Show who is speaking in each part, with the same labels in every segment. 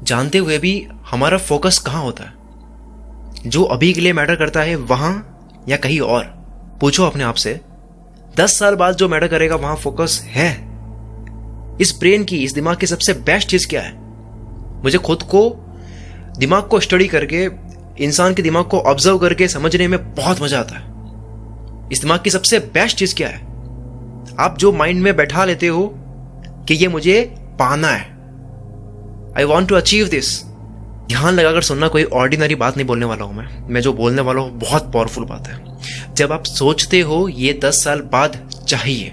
Speaker 1: जानते हुए भी हमारा फोकस कहाँ होता है? जो अभी के लिए मैटर करता है वहां या कहीं और? पूछो अपने आप से, 10 साल बाद जो मैटर करेगा वहां फोकस है? इस ब्रेन की, इस दिमाग की सबसे बेस्ट चीज क्या है? मुझे खुद को दिमाग को स्टडी करके, इंसान के दिमाग को ऑब्जर्व करके समझने में बहुत मजा आता है। इस दिमाग की सबसे बेस्ट चीज क्या है? आप जो माइंड में बैठा लेते हो कि ये मुझे पाना है, I want to achieve this. ध्यान लगाकर सुनना, कोई ऑर्डिनरी बात नहीं बोलने वाला हूं मैं जो बोलने वाला हूं बहुत पावरफुल बात है। जब आप सोचते हो ये 10 साल बाद चाहिए,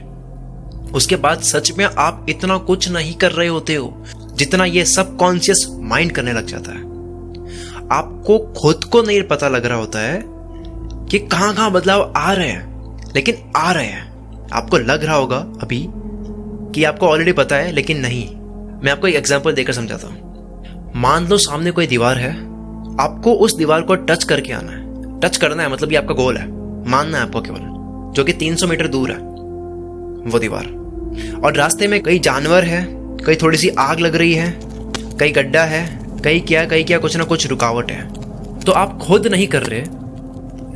Speaker 1: उसके बाद सच में आप इतना कुछ नहीं कर रहे होते हो जितना ये सबकॉन्शियस माइंड करने लग जाता है। आपको खुद को नहीं पता लग रहा होता है कि कहां बदलाव आ रहे हैं, लेकिन आ रहे हैं। आपको लग रहा होगा अभी कि आपको ऑलरेडी पता है, लेकिन नहीं। मैं आपको एक एग्जांपल देकर समझाता हूं। मान लो सामने कोई दीवार है, आपको उस दीवार को टच करके आना है। टच करना है मतलब ये आपका गोल है, मानना है आपको केवल, जो कि 300 मीटर दूर है वो दीवार। और रास्ते में कई जानवर है, कहीं थोड़ी सी आग लग रही है, कहीं गड्ढा है, कहीं क्या कुछ ना कुछ रुकावट है। तो आप खुद नहीं कर रहे,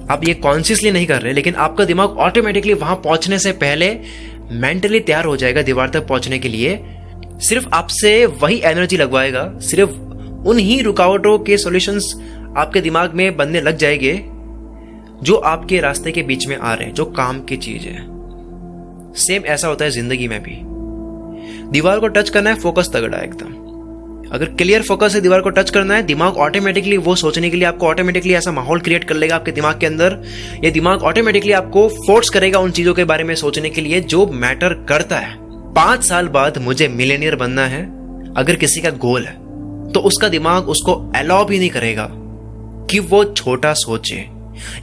Speaker 1: आप ये कॉन्शियसली नहीं कर रहे, लेकिन आपका दिमाग ऑटोमेटिकली वहां पहुंचने से पहले मेंटली तैयार हो जाएगा दीवार तक पहुंचने के लिए। सिर्फ आपसे वही एनर्जी लगवाएगा, सिर्फ उन्हीं रुकावटों के सॉल्यूशंस आपके दिमाग में बनने लग जाएंगे जो आपके रास्ते के बीच में आ रहे हैं, जो काम की चीज है। सेम ऐसा होता है जिंदगी में भी। दीवार को टच करना है, फोकस तगड़ा है एकदम। अगर क्लियर फोकस है, दीवार को टच करना है, दिमाग ऑटोमेटिकली वो सोचने के लिए आपको ऑटोमेटिकली ऐसा माहौल क्रिएट कर लेगा आपके दिमाग के अंदर। ये दिमाग ऑटोमेटिकली आपको फोर्स करेगा उन चीजों के बारे में सोचने के लिए जो मैटर करता है। 5 साल बाद मुझे मिलेनियर बनना है, अगर किसी का गोल है, तो उसका दिमाग उसको अलाउ भी नहीं करेगा कि वो छोटा सोचे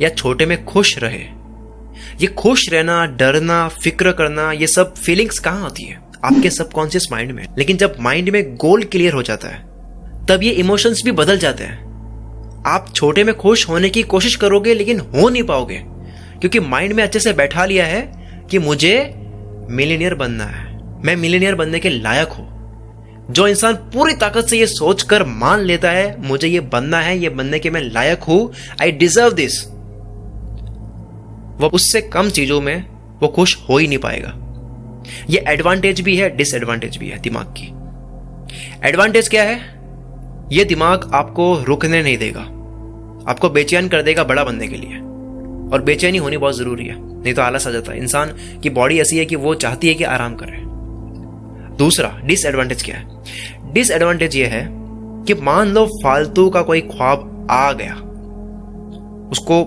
Speaker 1: या छोटे में खुश रहे। ये खुश रहना, डरना, फिक्र करना, ये सब फीलिंग्स कहां आती है? आपके सबकॉन्शियस माइंड में। लेकिन जब माइंड में गोल क्लियर हो जाता है, तब ये इमोशंस भी बदल जाते हैं। आप छोटे में खुश होने की कोशिश करोगे, लेकिन हो नहीं पाओगे, क्योंकि माइंड में अच्छे से बैठा लिया है कि मुझे मिलेनियर बनना है, मैं मिलेनियर बनने के लायक हूं। जो इंसान पूरी ताकत से ये सोचकर मान लेता है मुझे ये बनना है, ये बनने के मैं लायक हूं, आई डिजर्व दिस, वो उससे कम चीजों में वो खुश हो ही नहीं पाएगा। ये एडवांटेज भी है, डिसएडवांटेज भी है दिमाग की। एडवांटेज क्या है? ये दिमाग आपको रुकने नहीं देगा, आपको बेचैन कर देगा बड़ा बनने के लिए। और बेचैनी होनी बहुत जरूरी है, नहीं तो आलस आ जाता है। इंसान की बॉडी ऐसी है कि वो चाहती है कि आराम करे। दूसरा डिसएडवांटेज क्या है? डिसएडवांटेज ये है कि मान लो फालतू का कोई ख्वाब आ गया, उसको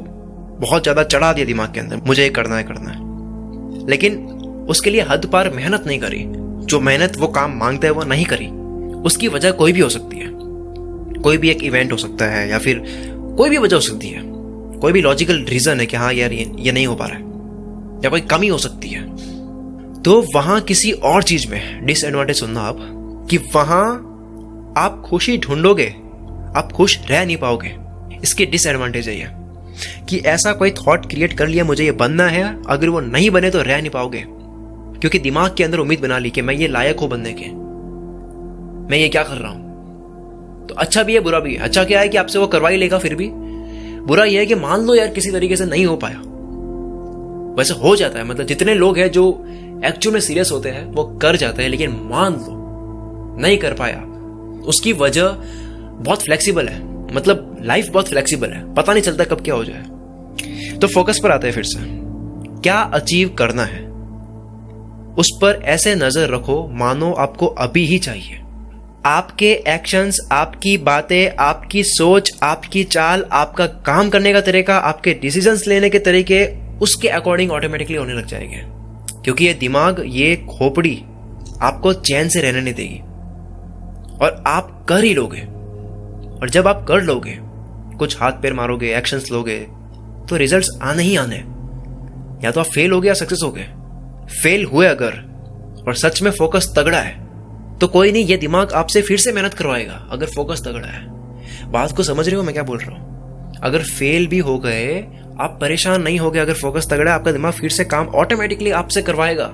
Speaker 1: बहुत ज्यादा चढ़ा दिया दिमाग के अंदर, मुझे ये करना है, लेकिन उसके लिए हद पार मेहनत नहीं करी, जो मेहनत वो काम मांगता है वो नहीं करी। उसकी वजह कोई भी हो सकती है, कोई भी एक इवेंट हो सकता है, या फिर कोई भी वजह हो सकती है, कोई भी लॉजिकल रीजन है कि हाँ यार ये नहीं हो पा रहा है, या कोई कमी हो सकती है। तो वहां किसी और चीज में डिसएडवांटेज सुनना आप, कि वहां आप खुशी ढूंढोगे, आप खुश रह नहीं पाओगे। इसकी डिसएडवांटेज है ये कि ऐसा कोई थॉट क्रिएट कर लिया मुझे ये बनना है, अगर वो नहीं बने तो रह नहीं पाओगे, क्योंकि दिमाग के अंदर उम्मीद बना ली कि मैं ये लायक हूं बनने के, मैं ये क्या कर रहा हूं। तो अच्छा भी है, बुरा भी है। अच्छा क्या है कि आपसे वो करवा ही लेगा फिर भी। बुरा यह है कि मान लो यार किसी तरीके से नहीं हो पाया, वैसे हो जाता है, मतलब जितने लोग हैं जो एक्चुअल में सीरियस होते हैं वो कर जाते हैं, लेकिन मान लो नहीं कर पाया, उसकी वजह बहुत फ्लेक्सिबल है, मतलब लाइफ बहुत फ्लेक्सिबल है, पता नहीं चलता कब क्या हो जाए। तो फोकस पर आते हैं फिर से, क्या अचीव करना है उस पर ऐसे नजर रखो मानो आपको अभी ही चाहिए। आपके एक्शंस, आपकी बातें, आपकी सोच, आपकी चाल, आपका काम करने का तरीका, आपके डिसीजंस लेने के तरीके उसके अकॉर्डिंग ऑटोमेटिकली होने लग जाएंगे, क्योंकि ये दिमाग, ये खोपड़ी आपको चैन से रहने नहीं देगी, और आप कर ही लोगे। और जब आप कर लोगे, कुछ हाथ पैर मारोगे, एक्शंस लोगे, तो रिजल्ट्स आने ही आने। या तो आप फेल हो गए या सक्सेस हो गए। फेल हुए अगर, और सच में फोकस तगड़ा है, तो कोई नहीं, ये दिमाग आपसे फिर से मेहनत करवाएगा अगर फोकस तगड़ा है। बात को समझ रहे हो मैं क्या बोल रहा हूं? अगर फेल भी हो गए, आप परेशान नहीं हो गए, अगर फोकस तगड़ा है, आपका दिमाग फिर से काम ऑटोमेटिकली आपसे करवाएगा।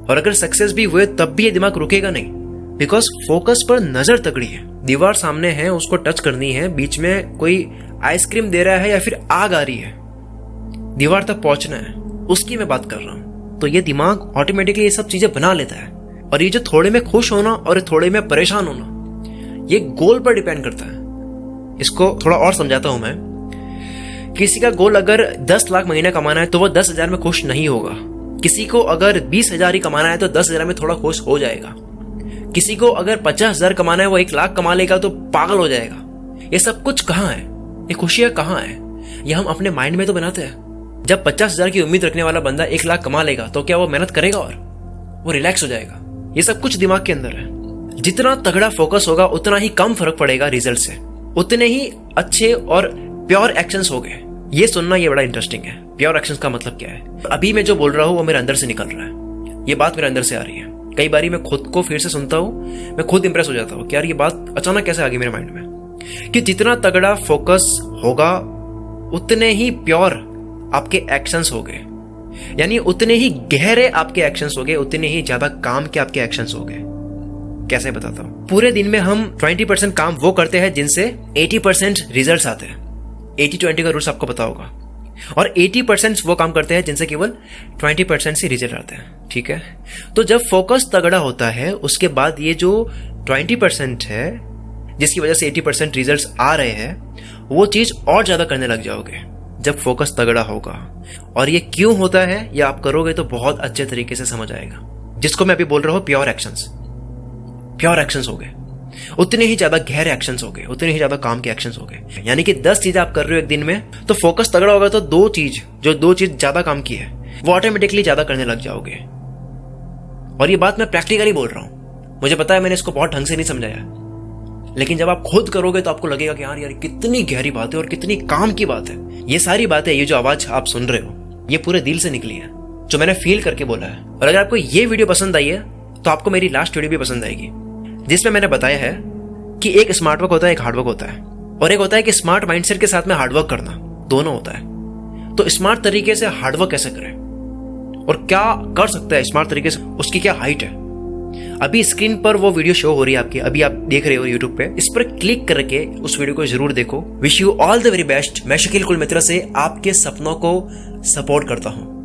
Speaker 1: और अगर सक्सेस भी हुए तब भी ये दिमाग रुकेगा नहीं, बिकॉज फोकस पर नजर तगड़ी है, दीवार सामने है, उसको टच करनी है, बीच में कोई आइसक्रीम दे रहा है या फिर आग आ रही है, दीवार तक पहुंचना है, उसकी मैं बात कर रहा हूं। तो ये दिमाग ऑटोमेटिकली ये सब चीजें बना लेता है। और ये जो थोड़े में खुश होना और थोड़े में परेशान होना, ये गोल पर डिपेंड करता है। इसको थोड़ा और समझाता हूं मैं। किसी का गोल अगर 10 लाख महीना कमाना है तो वो 10,000 में खुश नहीं होगा। किसी को अगर 20,000 ही कमाना है तो 10,000 में थोड़ा खुश हो जाएगा। किसी को अगर 50,000 कमाना है, वो 1 लाख कमा लेगा तो पागल हो जाएगा। ये सब कुछ कहाँ है? ये खुशियां कहाँ है? ये हम अपने माइंड में तो बनाते हैं। जब 50,000 की उम्मीद रखने वाला बंदा 1 लाख कमा लेगा तो क्या वो मेहनत करेगा और वो रिलैक्स हो जाएगा? ये सब कुछ दिमाग के अंदर है। जितना तगड़ा फोकस होगा उतना ही कम फर्क पड़ेगा रिजल्ट से, उतने ही अच्छे और प्योर एक्शंस हो गए। ये सुनना ये बड़ा इंटरेस्टिंग है। प्योर एक्शंस का मतलब क्या है? अभी मैं जो बोल रहा हूं वो मेरे अंदर से निकल रहा है, ये बात मेरे अंदर से आ रही है। कई बारी मैं खुद को फिर से सुनता हूं, मैं खुद इंप्रेस हो जाता हूं कि यार ये बात अचानक कैसे आ गई मेरे माइंड में। कि जितना तगड़ा फोकस होगा उतने ही प्योर आपके एक्शंस हो गए, यानी उतने ही गहरे आपके एक्शंस हो गए, उतने ही ज्यादा काम के आपके एक्शंस हो गए। कैसे बताता हूं? पूरे दिन में हम 20% काम वो करते हैं जिनसे 80% रिजल्ट्स आते हैं। 80-20 का रूल्स आपको पता होगा। और 80% वो काम करते हैं जिनसे केवल 20% से रिजल्ट आते हैं। ठीक है, तो जब फोकस तगड़ा होता है उसके बाद ये जो 20% है जिसकी वजह से 80% रिजल्ट्स आ रहे हैं, वो चीज और ज्यादा करने लग जाओगे जब फोकस तगड़ा होगा। और ये क्यों होता है ये आप करोगे तो बहुत अच्छे तरीके से समझ आएगा। जिसको मैं अभी बोल रहा हूं प्योर एक्शंस। प्योर एक्शंस हो गए, उतने ही ज्यादा गहरे एक्शंस हो गए, उतने ही ज्यादा काम के एक्शंस हो गए। यानी कि 10 चीजें आप कर रहे हो एक दिन में, तो फोकस तगड़ा होगा तो दो चीज ज्यादा काम की है वो ऑटोमेटिकली ज्यादा करने लग जाओगे। और ये बात मैं प्रैक्टिकली बोल रहा हूं। मुझे पता है मैंने इसको बहुत ढंग से नहीं समझाया, लेकिन जब आप खुद करोगे तो आपको लगेगा कि यार कितनी गहरी बात है और कितनी काम की बात है। ये सारी बातें, ये जो आवाज आप सुन रहे हो, ये पूरे दिल से निकली है, जो मैंने फील करके बोला है। और अगर आपको ये वीडियो पसंद आई है तो आपको मेरी लास्ट वीडियो भी पसंद आएगी, जिसमें मैंने बताया है कि एक स्मार्ट वर्क होता है, एक हार्ड वर्क होता है, और एक होता है कि स्मार्ट माइंडसेट के साथ में हार्ड वर्क करना, दोनों होता है। तो स्मार्ट तरीके से हार्ड वर्क कैसे करें और क्या कर सकता है स्मार्ट तरीके से, उसकी क्या हाइट है। अभी स्क्रीन पर वो वीडियो शो हो रही है आपकी, अभी आप देख रहे हो यूट्यूब पे। इस पर क्लिक करके उस वीडियो को जरूर देखो। Wish you all the very best. मैं शकील कुल मित्रा से आपके सपनों को सपोर्ट करता हूं।